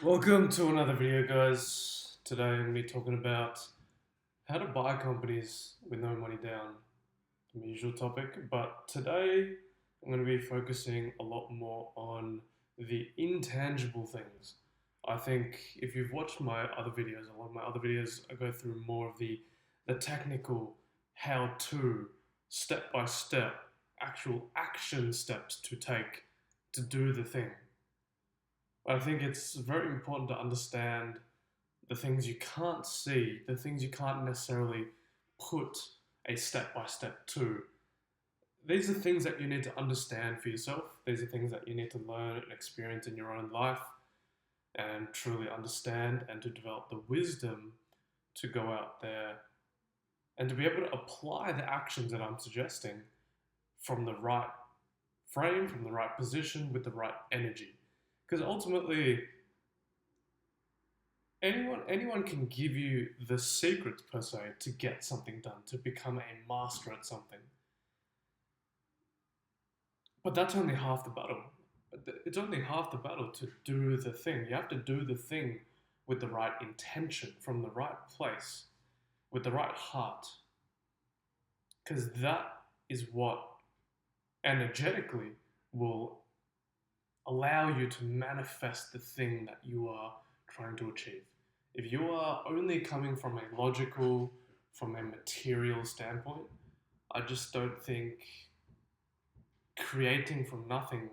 Welcome to another video, guys. Today I'm going to be talking about how to buy companies with no money down. My usual topic, but today I'm going to be focusing a lot more on the intangible things. I think if you've watched my other videos, a lot of my other videos, I go through more of the technical how-to, step-by-step, actual action steps to take to do the thing. I think it's very important to understand the things you can't see, the things you can't necessarily put a step by step to. These are things that you need to understand for yourself. These are things that you need to learn and experience in your own life and truly understand and to develop the wisdom to go out there and to be able to apply the actions that I'm suggesting from the right frame, from the right position, with the right energy. Because ultimately, anyone can give you the secrets per se to get something done, to become a master at something. But that's only half the battle. It's only half the battle to do the thing. You have to do the thing with the right intention, from the right place, with the right heart. Because that is what energetically will allow you to manifest the thing that you are trying to achieve. If you are only coming from a logical, from a material standpoint, I just don't think creating from nothing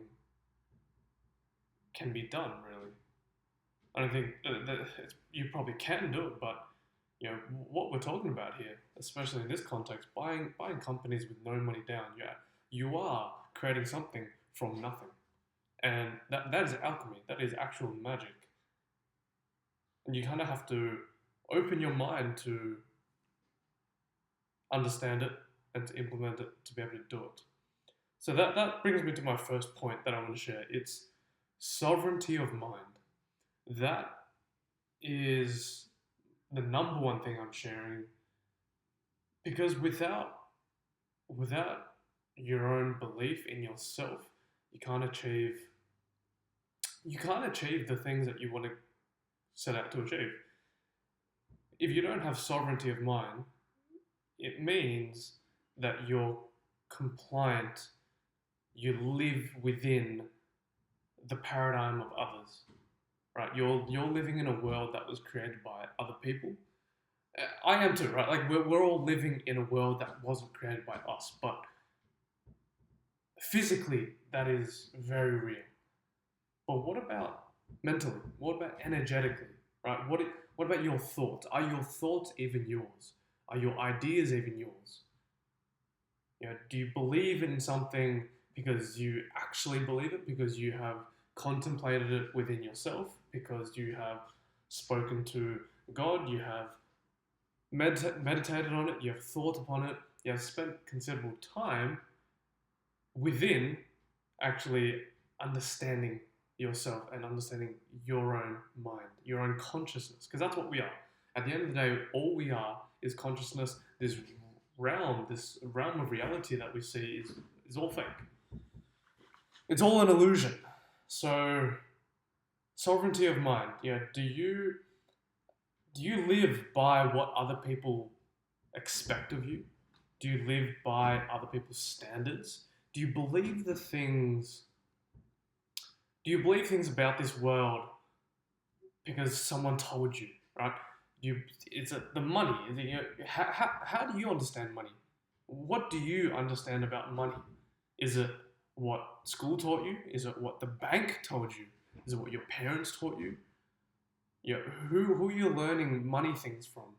can be done, really. I don't think that you probably can do it, but what we're talking about here, especially in this context, buying companies with no money down, yeah, you are creating something from nothing, and that is alchemy. That is actual magic, and you kind of have to open your mind to understand it and to implement it to be able to do it. So that brings me to my first point that I want to share. It's sovereignty of mind. That is the number one thing I'm sharing because without your own belief in yourself, you can't achieve the things that you want to set out to achieve. If you don't have sovereignty of mind, it means that you're compliant, you live within the paradigm of others, right? You're living in a world that was created by other people. I am too, right? Like we're all living in a world that wasn't created by us, but physically that is very real. But what about mentally? What about energetically? Right? What about your thoughts? Are your thoughts even yours? Are your ideas even yours? Do you believe in something because you actually believe it, because you have contemplated it within yourself, because you have spoken to God, you have meditated on it, you have thought upon it, you have spent considerable time within actually understanding yourself and understanding your own mind, your own consciousness, because that's what we are. At the end of the day, all we are is consciousness. This realm of reality that we see is all fake. It's all an illusion. So, sovereignty of mind. Do you live by what other people expect of you? Do you live by other people's standards? Do you believe the things? Do you believe things about this world because someone told you, right? It's the money. How do you understand money? What do you understand about money? Is it what school taught you? Is it what the bank told you? Is it what your parents taught you? Who are you learning money things from?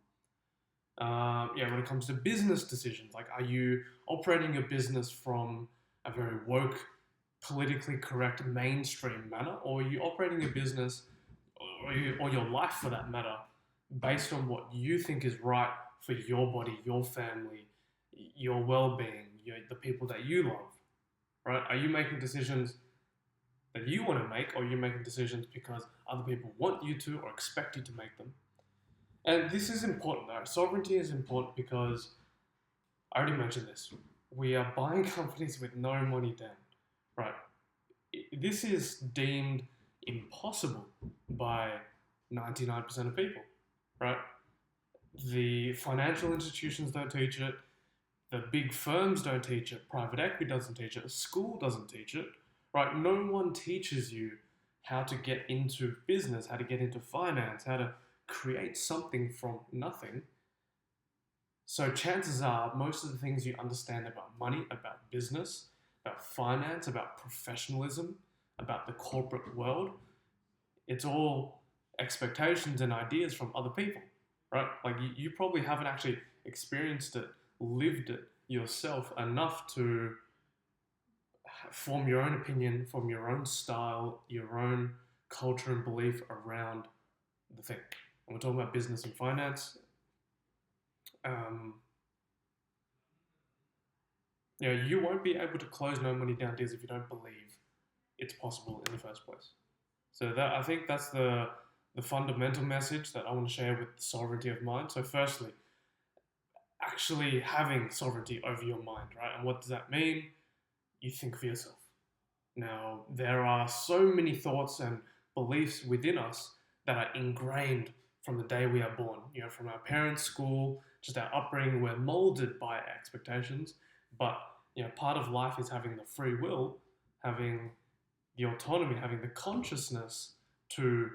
When it comes to business decisions, like are you operating your business from a very woke, politically correct mainstream manner, or are you operating your business or your life for that matter based on what you think is right for your body, your family, your well-being, the people that you love, right? Are you making decisions that you want to make, or are you making decisions because other people want you to or expect you to make them? And this is important, though. Sovereignty is important because I already mentioned this. We are buying companies with no money down, right? This is deemed impossible by 99% of people, right? The financial institutions don't teach it. The big firms don't teach it. Private equity doesn't teach it. A school doesn't teach it, right? No one teaches you how to get into business, how to get into finance, how to create something from nothing. So chances are most of the things you understand about money, about business, about finance, about professionalism, about the corporate world, it's all expectations and ideas from other people, right? Like you probably haven't actually experienced it, lived it yourself enough to form your own opinion, form your own style, your own culture and belief around the thing. And we're talking about business and finance. Um, you won't be able to close no money down deals if you don't believe it's possible in the first place. So that I think that's the fundamental message that I want to share with sovereignty of mind. So firstly, actually having sovereignty over your mind, right? And what does that mean? You think for yourself. Now, there are so many thoughts and beliefs within us that are ingrained from the day we are born. From our parents, school, just our upbringing, we're molded by expectations. But part of life is having the free will, having the autonomy, having the consciousness to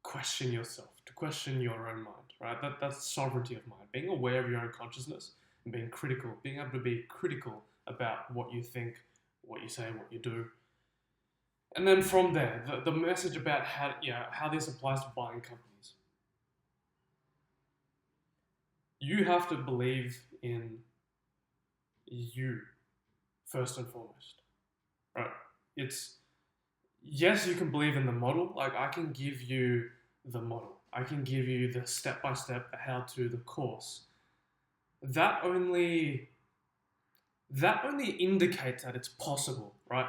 question yourself, to question your own mind, right? That's sovereignty of mind, being aware of your own consciousness and being critical, being able to be critical about what you think, what you say, what you do. And then from there, the message about how this applies to buying companies. You have to believe in you first and foremost, right? It's yes, you can believe in the model. Like I can give you the model. I can give you the step-by-step, the how-to, the course. That only indicates that it's possible, right?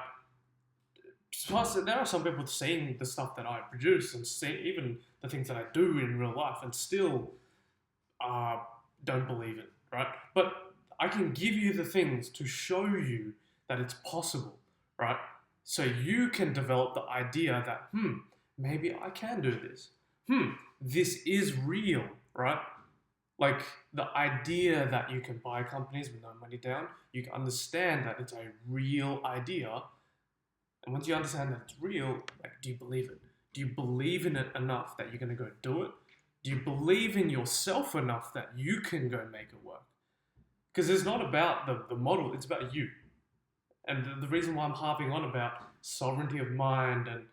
Plus, there are some people seeing the stuff that I produce and see even the things that I do in real life and still don't believe it, right? But I can give you the things to show you that it's possible, right? So you can develop the idea that, maybe I can do this. This is real, right? Like the idea that you can buy companies with no money down, you can understand that it's a real idea. And once you understand that it's real, like, do you believe it? Do you believe in it enough that you're going to go do it? Do you believe in yourself enough that you can go make it work? Because it's not about the model, it's about you. And the reason why I'm harping on about sovereignty of mind and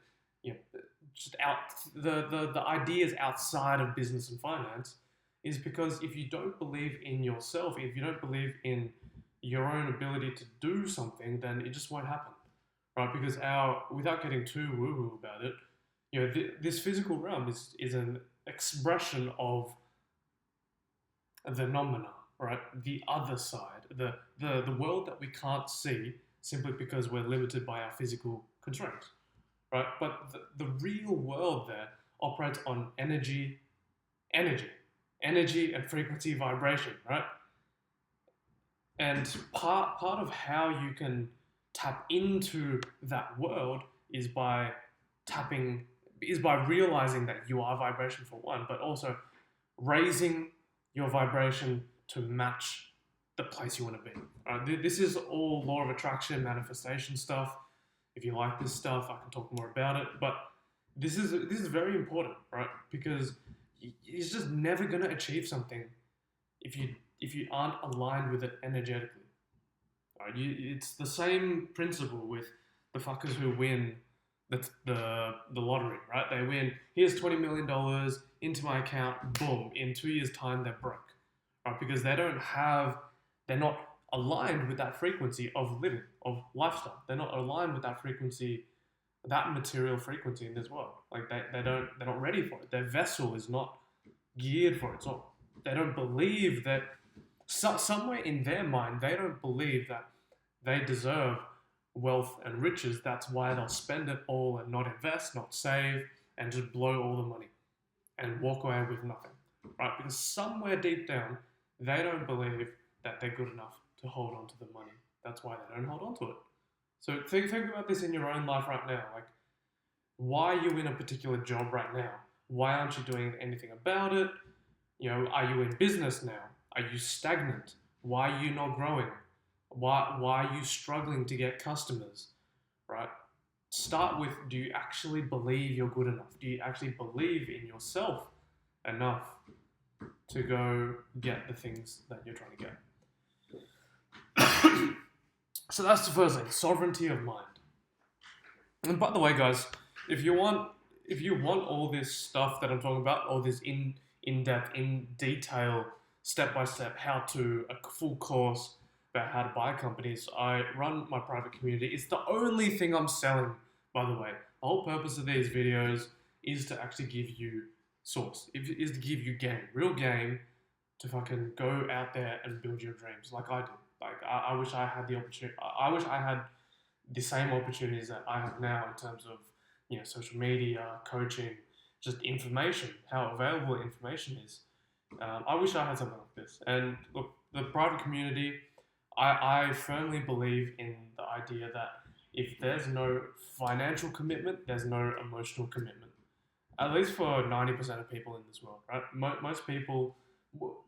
just out the ideas outside of business and finance is because if you don't believe in yourself, if you don't believe in your own ability to do something, then it just won't happen, right? Because without getting too woo-woo about it, this physical realm is an expression of the phenomena, right? The other side, the world that we can't see simply because we're limited by our physical constraints, right? But the real world there operates on energy and frequency vibration, right? And part of how you can tap into that world is by realizing that you are vibration for one, but also raising your vibration to match the place you want to be. This is all law of attraction, manifestation stuff. If you like this stuff, I can talk more about it. But this is very important, right? Because you're just never gonna achieve something if you aren't aligned with it energetically. Right? It's the same principle with the fuckers who win the lottery, right? They win. Here's $20 million into my account. Boom! In 2 years' time, they're broke, right? Because they're not aligned with that frequency of living, of lifestyle. They're not aligned with that frequency, that material frequency in this world. Like they're not ready for it. Their vessel is not geared for it. So they don't believe that somewhere in their mind they don't believe that they deserve wealth and riches. That's why they'll spend it all and not invest, not save, and just blow all the money and walk away with nothing, right? Because somewhere deep down they don't believe that they're good enough to hold on to the money. That's why they don't hold on to it. So think about this in your own life right now. Like Why are you in a particular job right now? Why aren't you doing anything about it? Are you in business now? Are you stagnant? Why are you not growing? Why are you struggling to get customers? Right? Start with, do you actually believe you're good enough? Do you actually believe in yourself enough to go get the things that you're trying to get? So that's the first thing, sovereignty of mind. And by the way, guys, if you want all this stuff that I'm talking about, all this in depth, in detail, step by step, how to a full course about how to buy companies, I run my private community. It's the only thing I'm selling, by the way. The whole purpose of these videos is to actually give you source. Is to give you game, real game, to fucking go out there and build your dreams like I do. Like I wish I had the opportunity. I wish I had the same opportunities that I have now in terms of social media, coaching, just information, how available information is. I wish I had something like this. And look, the private community, I firmly believe in the idea that if there's no financial commitment, there's no emotional commitment. At least for 90% of people in this world, right? Most people,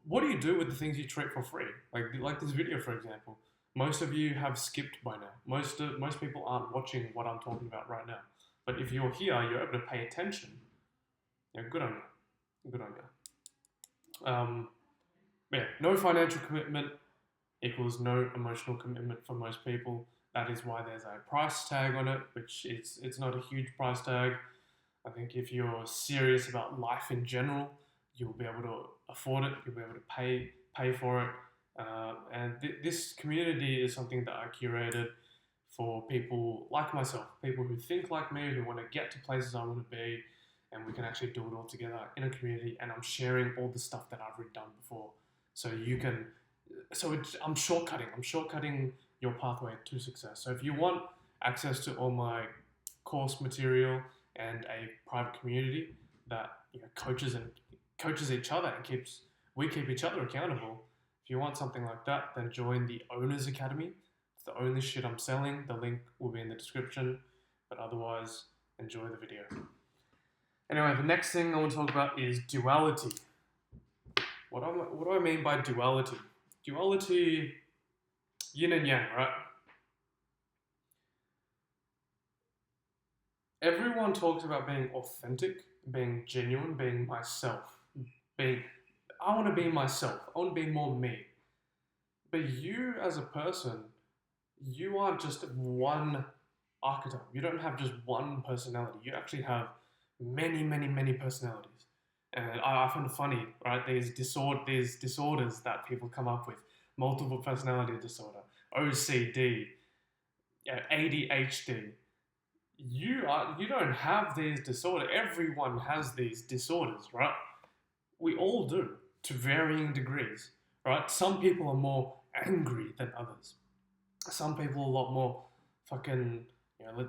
what do you do with the things you treat for free? Like this video, for example. Most of you have skipped by now. Most people aren't watching what I'm talking about right now. But if you're here, you're able to pay attention. Yeah, good on you. Good on you. Yeah, no financial commitment equals no emotional commitment for most people. That is why there's a price tag on it, which it's not a huge price tag. I think if you're serious about life in general, you'll be able to afford it. You'll be able to pay for it. And this community is something that I curated for people like myself, people who think like me, who want to get to places I want to be, and we can actually do it all together in a community. And I'm sharing all the stuff that I've already done before, so you can. I'm shortcutting. I'm shortcutting your pathway to success. So if you want access to all my course material and a private community that coaches each other and we keep each other accountable. If you want something like that, then join the Owners Academy. It's the only shit I'm selling. The link will be in the description. But otherwise, enjoy the video. Anyway, the next thing I want to talk about is duality. What do I mean by duality? Duality, yin and yang, right? Everyone talks about being authentic, being genuine, being myself. I want to be myself. I want to be more me. But you as a person, you aren't just one archetype. You don't have just one personality. You actually have many, many, many personalities. And I find it funny, right? There's disorders that people come up with. Multiple personality disorder, OCD, ADHD. You don't have these disorders. Everyone has these disorders, right? We all do to varying degrees, right? Some people are more angry than others. Some people are a lot more fucking,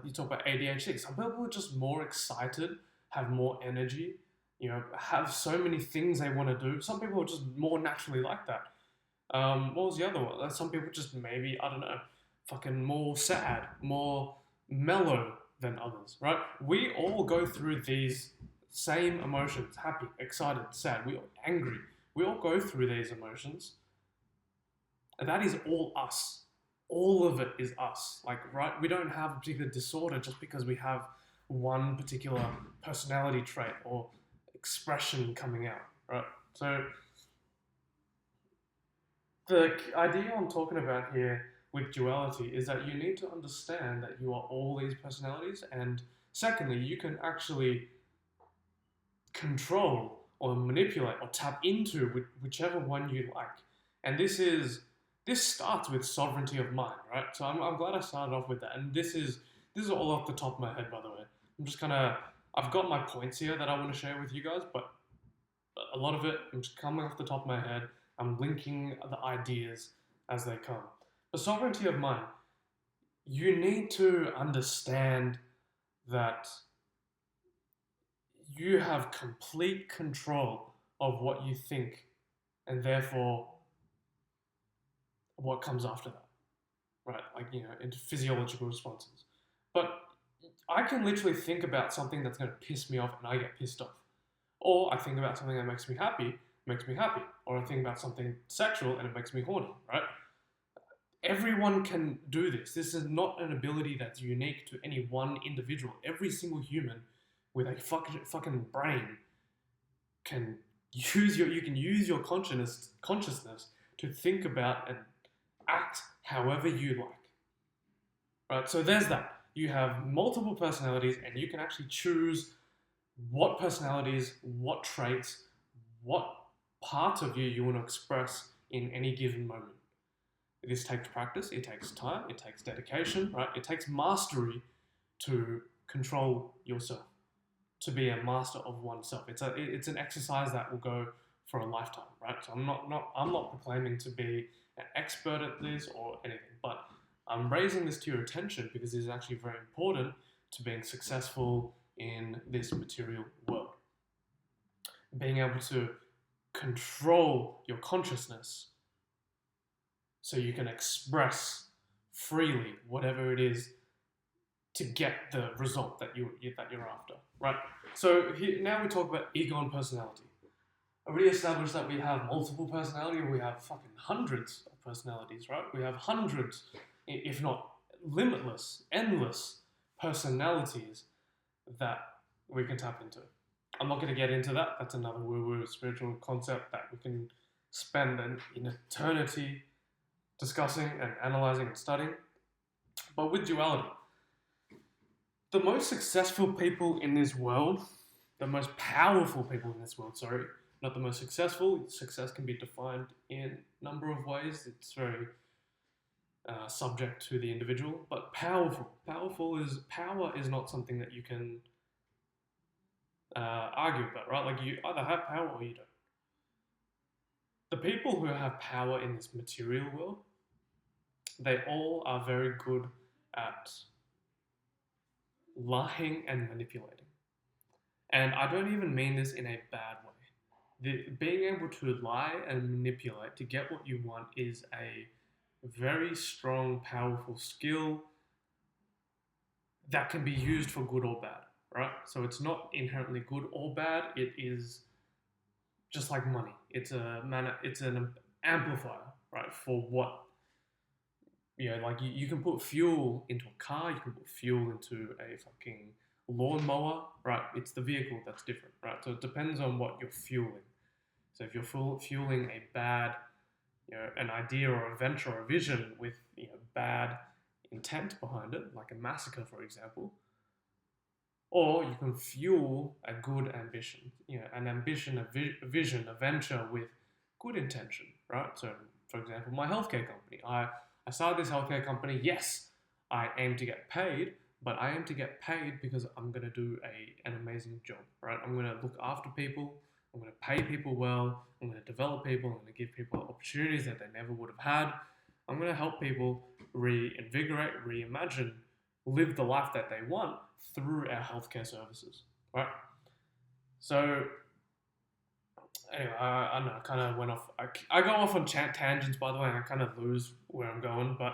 you talk about ADHD. Some people are just more excited, have more energy, have so many things they want to do. Some people are just more naturally like that. What was the other one? Some people just maybe, I don't know, fucking more sad, more mellow than others, right? We all go through these same emotions: happy, excited, sad, angry. We all go through these emotions. And that is all us. All of it is us. Like, right? We don't have a particular disorder just because we have one particular personality trait or expression coming out, right? So the idea I'm talking about here with duality is that you need to understand that you are all these personalities, and secondly, you can actually control or manipulate or tap into whichever one you like. And this starts with sovereignty of mind, right? So I'm glad I started off with that. And this is all off the top of my head, by the way. I've got my points here that I want to share with you guys, but a lot of it I'm just coming off the top of my head. I'm linking the ideas as they come. But sovereignty of mind, you need to understand that you have complete control of what you think, and therefore what comes after that, right? Like, into physiological responses. But I can literally think about something that's going to piss me off and I get pissed off. Or I think about something that makes me happy. Or I think about something sexual and it makes me horny, right? Everyone can do this. This is not an ability that's unique to any one individual. Every single human with a fucking brain can you can use your consciousness to think about and act however you like. Right? So there's that. You have multiple personalities and you can actually choose what personalities, what traits, what parts of you want to express in any given moment. This takes practice, it takes time, it takes dedication, right? It takes mastery to control yourself, to be a master of oneself. It's an exercise that will go for a lifetime, right? So I'm not proclaiming to be an expert at this or anything, but I'm raising this to your attention because it is actually very important to being successful in this material world. Being able to control your consciousness so you can express freely whatever it is to get the result that you're after, right? So now we talk about ego and personality. I already established that we have multiple personality, we have fucking hundreds of personalities, right? We have hundreds, if not limitless, endless personalities that we can tap into. I'm not going to get into that. That's another woo-woo spiritual concept that we can spend an eternity discussing and analyzing and studying. But with duality, the most successful people in this world, the most powerful people in this world, sorry, not the most successful. Success can be defined in a number of ways. It's very subject to the individual, but powerful. Power is not something that you can argue about, right? Like you either have power or you don't. The people who have power in this material world, they all are very good at lying and manipulating. And I don't even mean this in a bad way. Being able to lie and manipulate to get what you want is a very strong, powerful skill that can be used for good or bad, right? So it's not inherently good or bad. It is just like money. It's an amplifier, right? For what, like you can put fuel into a car, you can put fuel into a fucking lawnmower, right? It's the vehicle that's different, right? So it depends on what you're fueling. So if you're fueling a bad, an idea or a venture or a vision with bad intent behind it, like a massacre, for example, or you can fuel a good ambition, an ambition, a vision, a venture with good intention, right? So, for example, my healthcare company, I started this healthcare company. Yes, I aim to get paid, but I aim to get paid because I'm going to do an amazing job, right? I'm going to look after people. I'm going to pay people well. I'm going to develop people. I'm going to give people opportunities that they never would have had. I'm going to help people reinvigorate, reimagine, live the life that they want through our healthcare services, right? So, anyway, I don't know, I kind of went off. I go off on tangents, by the way, and I kind of lose where I'm going. But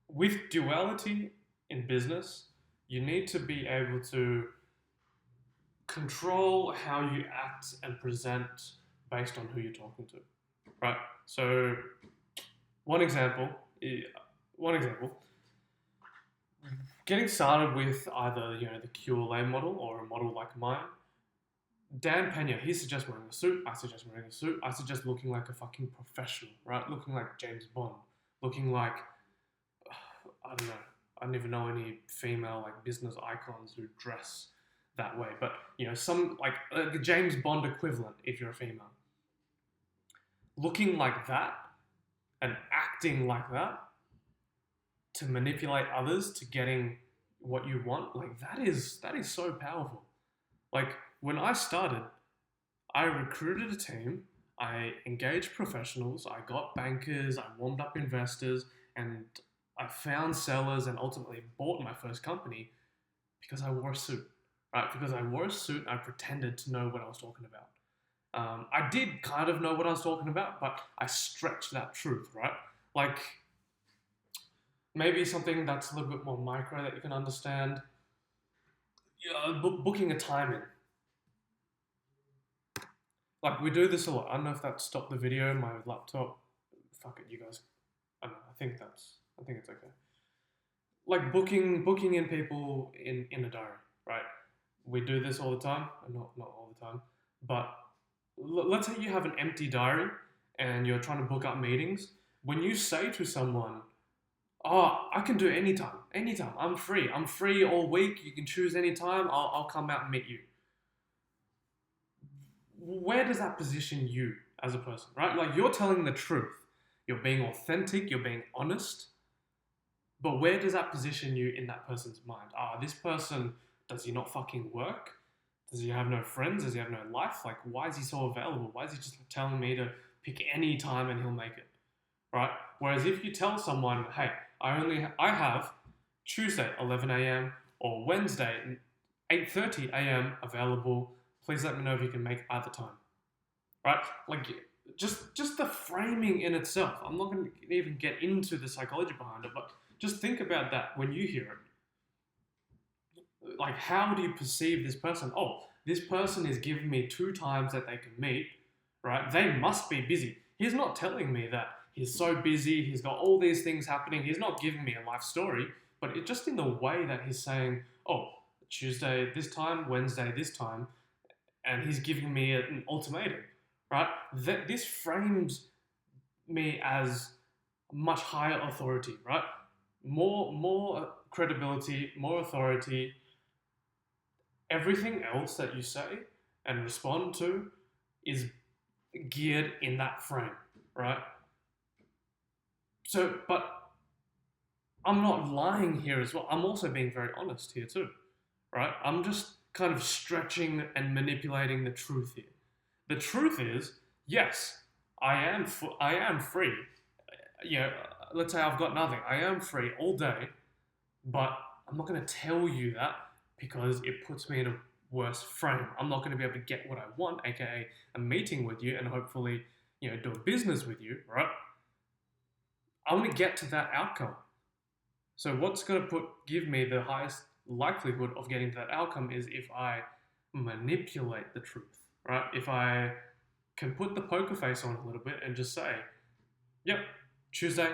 with duality in business, you need to be able to control how you act and present based on who you're talking to, right? So, one example, getting started with either the QLA model or a model like mine. Dan Pena, he suggests wearing a suit. I suggest wearing a suit. I suggest looking like a fucking professional, right? Looking like James Bond. Looking like, I don't know. I don't even know any female like business icons who dress that way. But, some like the James Bond equivalent if you're a female. Looking like that and acting like that to manipulate others to getting what you want, like that is so powerful. Like when I started, I recruited a team, I engaged professionals, I got bankers, I warmed up investors, and I found sellers and ultimately bought my first company because I wore a suit, right? Because I wore a suit, I pretended to know what I was talking about. I did kind of know what I was talking about, but I stretched that truth, right? Like, Maybe something that's a little bit more micro that you can understand. Yeah, booking a time in. Like we do this a lot. I don't know if that stopped the video. My laptop. Fuck it, you guys. I don't know. I think it's okay. Like booking in people in a diary, right? We do this all the time. Not all the time, but let's say you have an empty diary and you're trying to book up meetings. When you say to someone, "Oh, I can do anytime, anytime. I'm free. I'm free all week. You can choose anytime. I'll come out and meet you." Where does that position you as a person, right? Like you're telling the truth. You're being authentic. You're being honest. But where does that position you in that person's mind? This person, does he not fucking work? Does he have no friends? Does he have no life? Like, why is he so available? Why is he just telling me to pick any time and he'll make it, right? Whereas if you tell someone, hey, I have Tuesday 11 a.m. or Wednesday 8:30 a.m. available. Please let me know if you can make either time, right? Like just the framing in itself. I'm not going to even get into the psychology behind it, but just think about that when you hear it. Like, how do you perceive this person? Oh, this person is giving me 2 times that they can meet, right? They must be busy. He's not telling me that he's so busy, he's got all these things happening. He's not giving me a life story, but just in the way that he's saying, oh, Tuesday this time, Wednesday this time, and he's giving me an ultimatum, right? This frames me as much higher authority, right? More credibility, more authority. Everything else that you say and respond to is geared in that frame, right? So, but I'm not lying here as well. I'm also being very honest here too, right? I'm just kind of stretching and manipulating the truth here. The truth is, yes, I am free. You know, let's say I've got nothing. I am free all day, but I'm not going to tell you that because it puts me in a worse frame. I'm not going to be able to get what I want, aka a meeting with you, and hopefully, do a business with you, right? I want to get to that outcome. So what's going to give me the highest likelihood of getting to that outcome is if I manipulate the truth, right? If I can put the poker face on a little bit and just say, yep, Tuesday,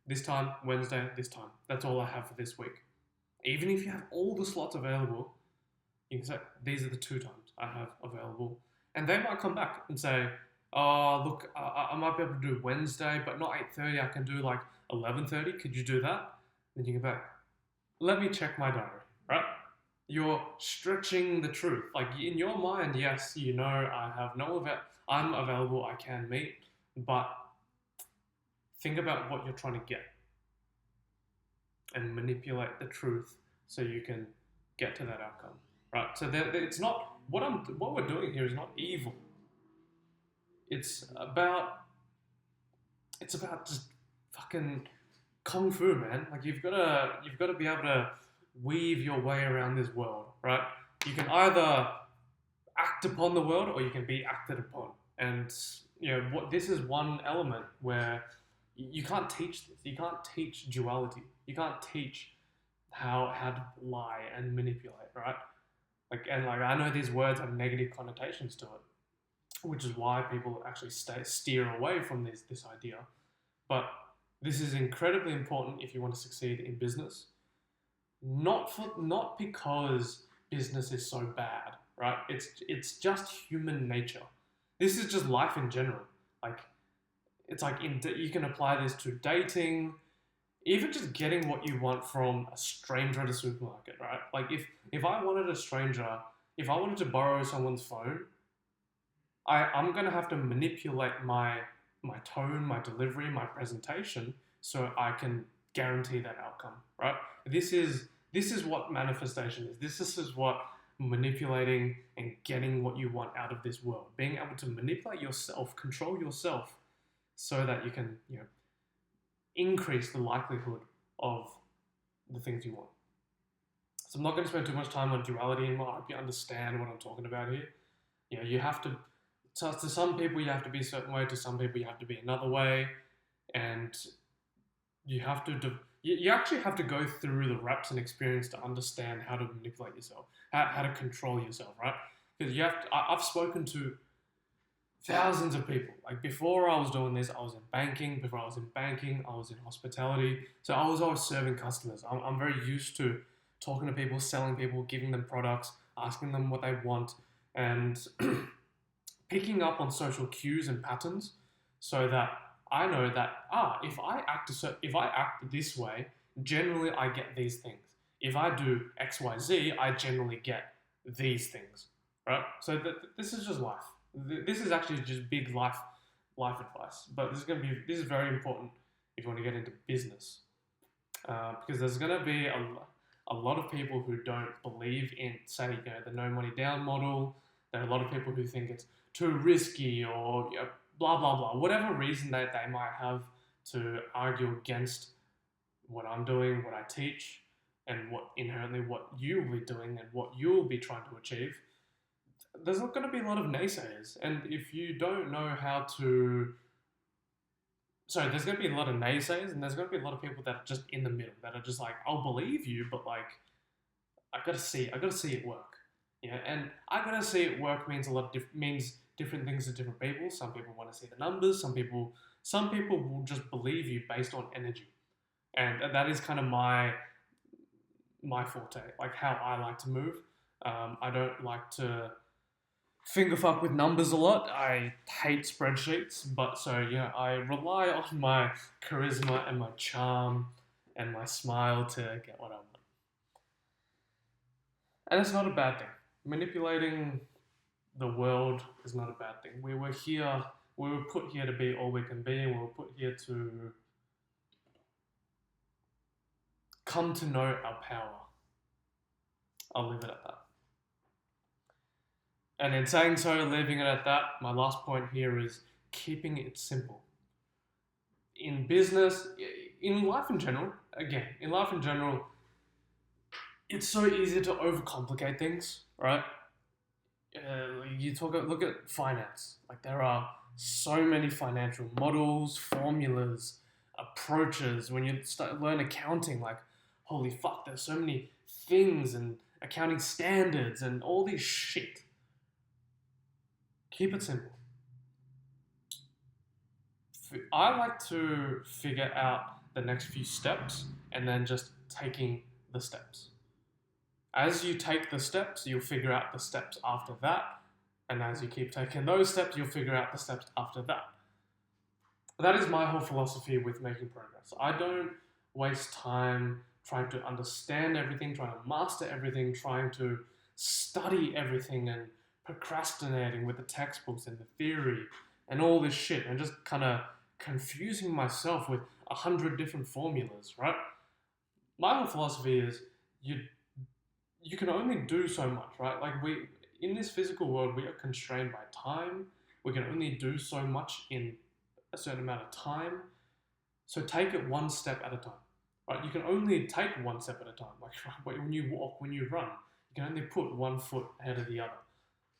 this time, Wednesday, this time. That's all I have for this week. Even if you have all the slots available, you can say, these are the 2 times I have available. And they might come back and say, oh, look, I might be able to do Wednesday, but not 8:30. I can do like 11:30. Could you do that? Then you go back. Let me check my diary, right? You're stretching the truth. Like in your mind, yes, I have I'm available, I can meet, but think about what you're trying to get and manipulate the truth so you can get to that outcome, right? So it's not what we're doing here is not evil. It's about just fucking kung fu, man. Like you've got to be able to weave your way around this world, right? You can either act upon the world or you can be acted upon. And what this is one element where you can't teach this. You can't teach duality. You can't teach how to lie and manipulate, right? I know these words have negative connotations to it, which is why people actually steer away from this idea. But this is incredibly important if you want to succeed in business. Not because business is so bad, right? It's just human nature. This is just life in general. Like it's like you can apply this to dating, even just getting what you want from a stranger at a supermarket, right? Like if I wanted to borrow someone's phone, I'm gonna have to manipulate my tone, my delivery, my presentation, so I can guarantee that outcome, right? This is what manifestation is. This is what manipulating and getting what you want out of this world. Being able to manipulate yourself, control yourself, so that you can increase the likelihood of the things you want. So I'm not going to spend too much time on duality anymore. I hope you understand what I'm talking about here. You have to. So to some people you have to be a certain way. To some people you have to be another way, and you have to you actually have to go through the reps and experience to understand how to manipulate yourself, how to control yourself, right? Because you have to, I've spoken to thousands of people. Like before I was doing this, I was in banking. Before I was in banking, I was in hospitality. So I was always serving customers. I'm very used to talking to people, selling people, giving them products, asking them what they want, and picking up on social cues and patterns, so that I know that if I act this way, generally I get these things. If I do X Y Z, I generally get these things, right? So this is just life. This is actually just big life advice. But this is very important if you want to get into business, because there's going to be a lot of people who don't believe in, say, the no money down model. There are a lot of people who think it's too risky, or blah blah blah, whatever reason that they might have to argue against what I'm doing, what I teach, and what inherently what you will be doing and what you will be trying to achieve. There's not going to be a lot of naysayers, and if you don't know how to, so there's going to be a lot of naysayers, and there's going to be a lot of people that are just in the middle, that are just like, I'll believe you, but like, I gotta see it work. Yeah, and I gotta see it work means means different things to different people. Some people want to see the numbers. Some people will just believe you based on energy, and that is kind of my forte, like how I like to move. I don't like to finger fuck with numbers a lot. I hate spreadsheets, but so yeah, I rely on my charisma and my charm and my smile to get what I want. And it's not a bad thing. Manipulating the world is not a bad thing. We were put here to be all we can be, and we were put here to come to know our power. I'll leave it at that. And in saying so, leaving it at that, my last point here is keeping it simple. In business, in life in general, it's so easy to overcomplicate things, right? Look at finance. Like there are so many financial models, formulas, approaches. When you start learn accounting, like holy fuck, there's so many things and accounting standards and all this shit. Keep it simple. I like to figure out the next few steps and then just taking the steps. As you take the steps, you'll figure out the steps after that. And as you keep taking those steps, you'll figure out the steps after that. That is my whole philosophy with making progress. I don't waste time trying to understand everything, trying to master everything, trying to study everything, and procrastinating with the textbooks and the theory and all this shit, and just kind of confusing myself with 100 different formulas, right? My whole philosophy is you can only do so much, right? Like in this physical world, we are constrained by time. We can only do so much in a certain amount of time. So take it one step at a time, right? You can only take one step at a time. Like when you walk, when you run, you can only put one foot ahead of the other.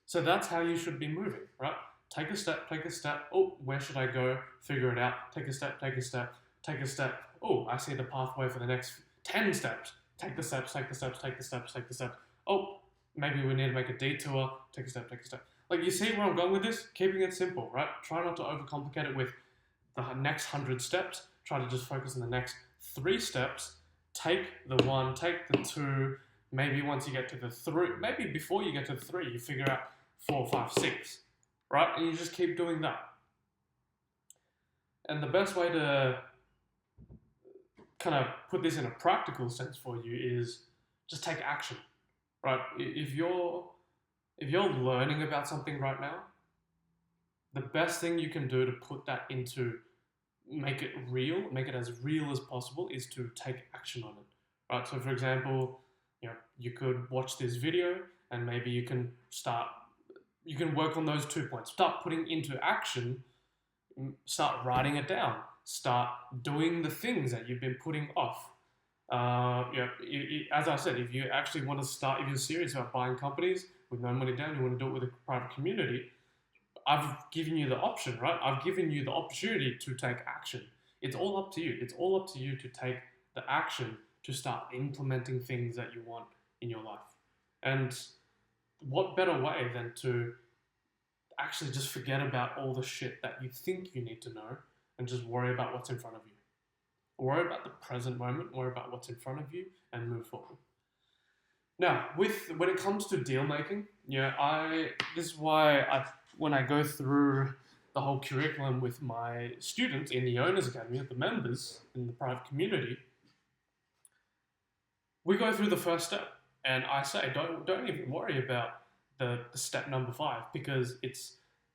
So that's how you should be moving, right? Take a step, take a step. Oh, where should I go? Figure it out. Take a step, take a step, take a step. Oh, I see the pathway for the next 10 steps. Take the steps, take the steps, take the steps, take the steps. Oh, maybe we need to make a detour. Take a step, take a step. Like, you see where I'm going with this? Keeping it simple, right? Try not to overcomplicate it with the next 100 steps. Try to just focus on the next 3 steps. Take the 1, take the 2. Maybe once you get to the 3, maybe before you get to the 3, you figure out 4, 5, 6, right? And you just keep doing that. And the best way to kind of put this in a practical sense for you is just take action, right? If you're learning about something right now, the best thing you can do to put that into, make it real, make it as real as possible, is to take action on it, right? So for example, you could watch this video and maybe you can work on those 2 points, start putting into action, start writing it down, start doing the things that you've been putting off. As I said, if you actually want to start, if you're serious about buying companies with no money down, you want to do it with a private community, I've given you the option, right? I've given you the opportunity to take action. It's all up to you. It's all up to you to take the action to start implementing things that you want in your life. And what better way than to actually just forget about all the shit that you think you need to know and just worry about what's in front of you. Worry about the present moment, worry about what's in front of you, and move forward. Now, when it comes to deal making, this is why when I go through the whole curriculum with my students in the Owners Academy, the members in the private community, we go through the first step, and I say don't even worry about the step number 5, because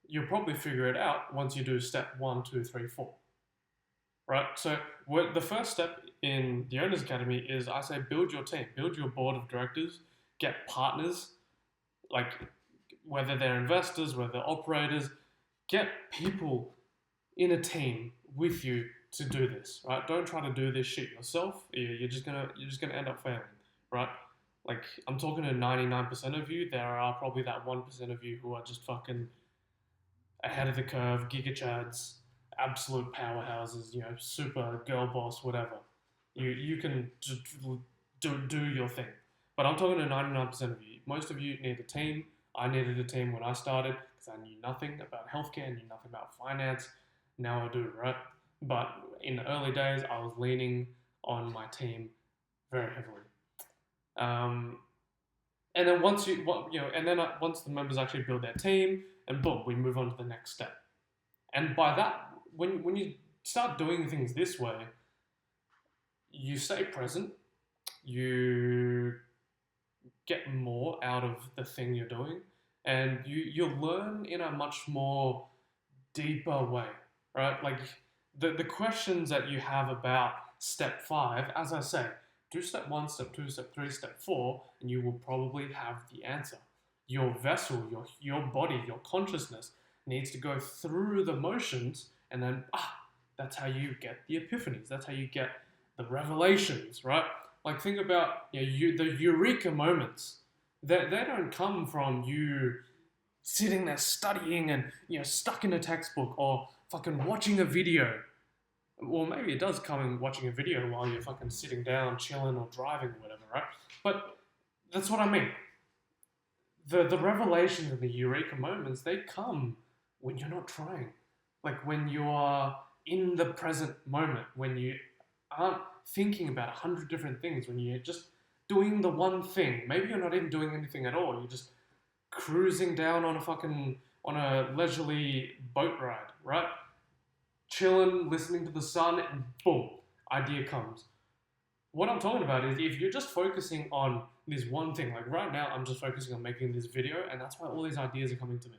you'll probably figure it out once you do step 1, 2, 3, 4. Right? So the first step in the Owners Academy is, I say, build your team, build your board of directors, get partners, like whether they're investors, whether they're operators, get people in a team with you to do this, right? Don't try to do this shit yourself. You're just gonna end up failing, right? Like, I'm talking to 99% of you. There are probably that 1% of you who are just fucking ahead of the curve, giga chads, absolute powerhouses, super girl boss, whatever. You can just do your thing. But I'm talking to 99% of you. Most of you need a team. I needed a team when I started because I knew nothing about healthcare, I knew nothing about finance. Now I do, right? But in the early days, I was leaning on my team very heavily. And then once once the members actually build their team, and boom, we move on to the next step. And by that, when you start doing things this way, you stay present, you get more out of the thing you're doing, and you'll learn in a much more deeper way, right? Like the questions that you have about step 5, as I say, do step 1, step 2, step 3, step 4, and you will probably have the answer. Your vessel, your body, your consciousness needs to go through the motions, and then that's how you get the epiphanies. That's how you get the revelations, right? Like, think about the eureka moments. They don't come from you sitting there studying and stuck in a textbook or fucking watching a video. Well, maybe it does come in watching a video while you're fucking sitting down, chilling, or driving, or whatever, right? But that's what I mean. The revelations and the eureka moments, they come when you're not trying. Like, when you are in the present moment, when you aren't thinking about 100 different things, when you're just doing the one thing. Maybe you're not even doing anything at all. You're just cruising down on a leisurely boat ride, right? Chilling, listening to the sun, and boom, idea comes. What I'm talking about is, if you're just focusing on this one thing, like right now, I'm just focusing on making this video, and that's why all these ideas are coming to me.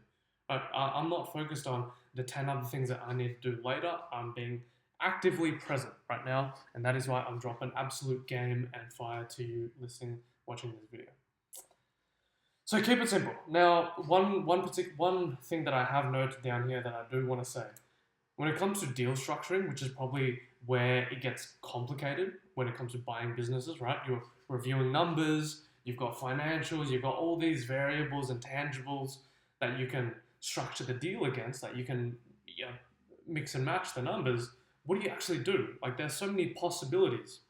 But I'm not focused on the 10 other things that I need to do later. I'm being actively present right now, and that is why I'm dropping absolute game and fire to you listening, watching this video. So keep it simple. Now, one thing that I have noted down here that I do want to say, when it comes to deal structuring, which is probably where it gets complicated when it comes to buying businesses, right? You're reviewing numbers, you've got financials, you've got all these variables and tangibles that you can structure the deal against, that you can mix and match the numbers. What do you actually do? Like, there's so many possibilities.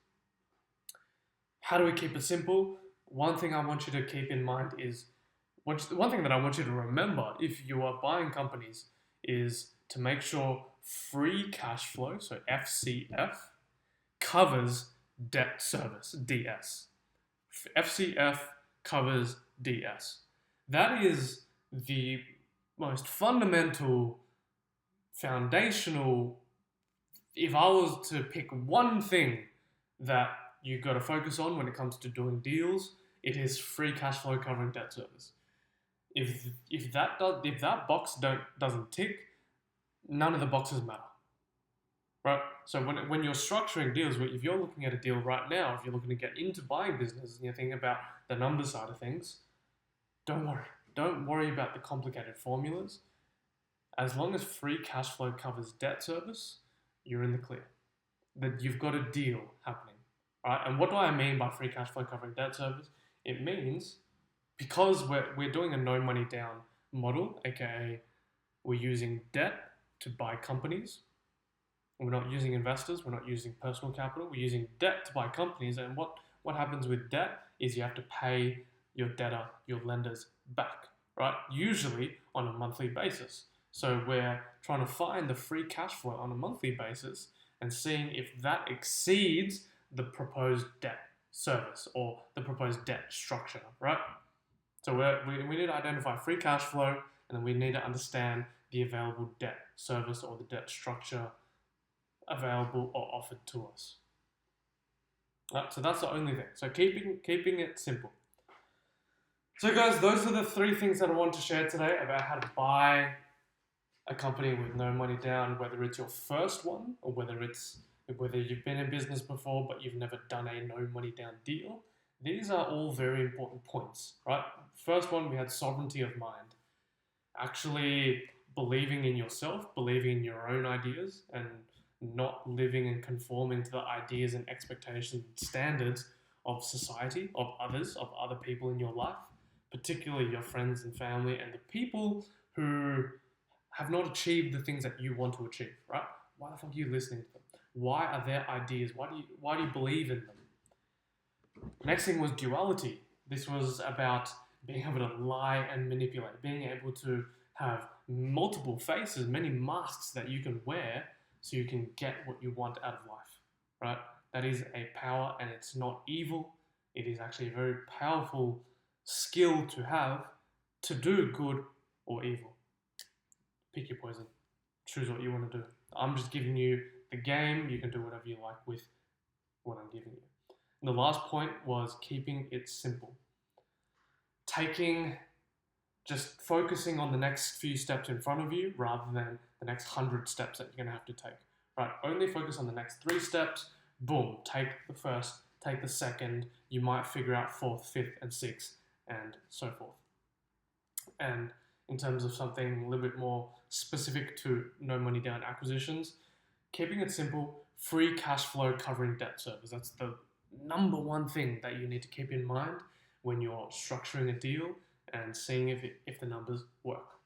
How do we keep it simple? One thing I want you to keep in mind is, one thing that I want you to remember if you are buying companies is to make sure free cash flow, so FCF, covers debt service, DS. FCF covers DS. That is the most fundamental, foundational. If I was to pick one thing that you've got to focus on when it comes to doing deals, it is free cash flow covering debt service. If that box doesn't tick, none of the boxes matter, right? So when you're structuring deals, if you're looking at a deal right now, if you're looking to get into buying business and you're thinking about the number side of things, don't worry. Don't worry about the complicated formulas. As long as free cash flow covers debt service, you're in the clear. That you've got a deal happening, right? And what do I mean by free cash flow covering debt service? It means, because we're doing a no money down model, aka we're using debt to buy companies, We're not using investors, we're not using personal capital, we're using debt to buy companies. And what happens with debt is you have to pay your debtor, your lenders back, right? Usually on a monthly basis. So we're trying to find the free cash flow on a monthly basis and seeing if that exceeds the proposed debt service or the proposed debt structure, right? So we need to identify free cash flow, and then we need to understand the available debt service or the debt structure available or offered to us. Right, so that's the only thing. So keeping it simple. So guys, those are the 3 things that I want to share today about how to buy a company with no money down, whether it's your first one or whether you've been in business before but you've never done a no money down deal. These are all very important points, right? First one, we had sovereignty of mind. Actually believing in yourself, believing in your own ideas, and not living and conforming to the ideas and expectations and standards of society, of others, of other people in your life, particularly your friends and family and the people who have not achieved the things that you want to achieve, right? Why the fuck are you listening to them? Why are their ideas? Why do you believe in them? Next thing was duality. This was about being able to lie and manipulate, being able to have multiple faces, many masks that you can wear so you can get what you want out of life, right? That is a power, and it's not evil. It is actually a very powerful skill to have to do good or evil. Pick your poison. Choose what you want to do. I'm just giving you the game. You can do whatever you like with what I'm giving you. And the last point was keeping it simple. Just focusing on the next few steps in front of you rather than the next 100 steps that you're going to have to take. Right? Only focus on the next 3 steps. Boom. Take the first, take the second. You might figure out 4th, 5th, and 6th, and so forth. And in terms of something a little bit more specific to no money down acquisitions, keeping it simple, free cash flow covering debt service. That's the number one thing that you need to keep in mind when you're structuring a deal and seeing if the numbers work.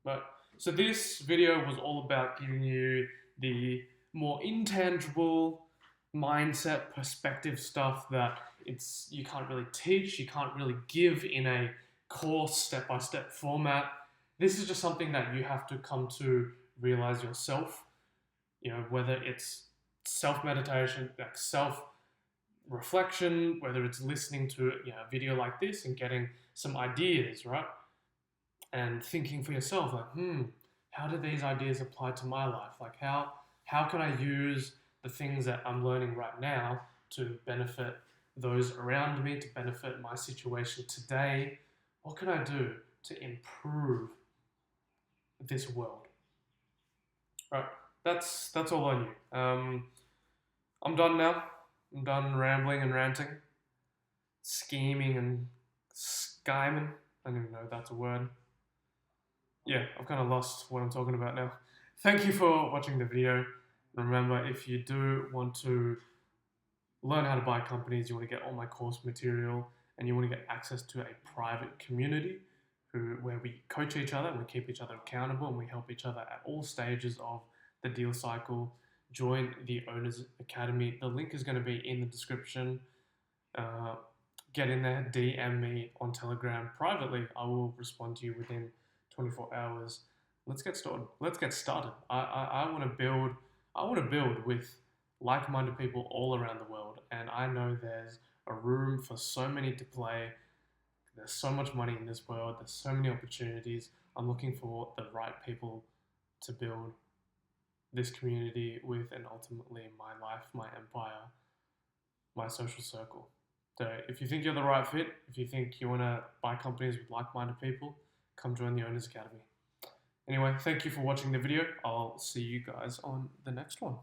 But so this video was all about giving you the more intangible mindset perspective stuff that you can't really teach, you can't really give in a course step-by-step format. This is just something that you have to come to realize yourself, whether it's self-meditation, like self-reflection, whether it's listening to a video like this and getting some ideas, right? And thinking for yourself, like, how do these ideas apply to my life? Like, how can I use the things that I'm learning right now to benefit those around me, to benefit my situation today? What can I do to improve this world? Right, that's all I knew. I'm done now. I'm done rambling and ranting, scheming and schiming. I don't even know if that's a word. Yeah, I've kind of lost what I'm talking about now. Thank you for watching the video. Remember, if you do want to learn how to buy companies, you want to get all my course material, and you want to get access to a private community where we coach each other and we keep each other accountable and we help each other at all stages of the deal cycle, join the Owners Academy. The link is going to be in the description. Get in there, DM me on Telegram privately. I will respond to you within 24 hours. Let's get started. I want to build with like-minded people all around the world, and I know there's a room for so many to play. There's so much money in this world. There's so many opportunities. I'm looking for the right people to build this community with, and ultimately my life, my empire, my social circle. So if you think you're the right fit, if you think you want to buy companies with like-minded people, come join the Owners Academy. Anyway, thank you for watching the video. I'll see you guys on the next one.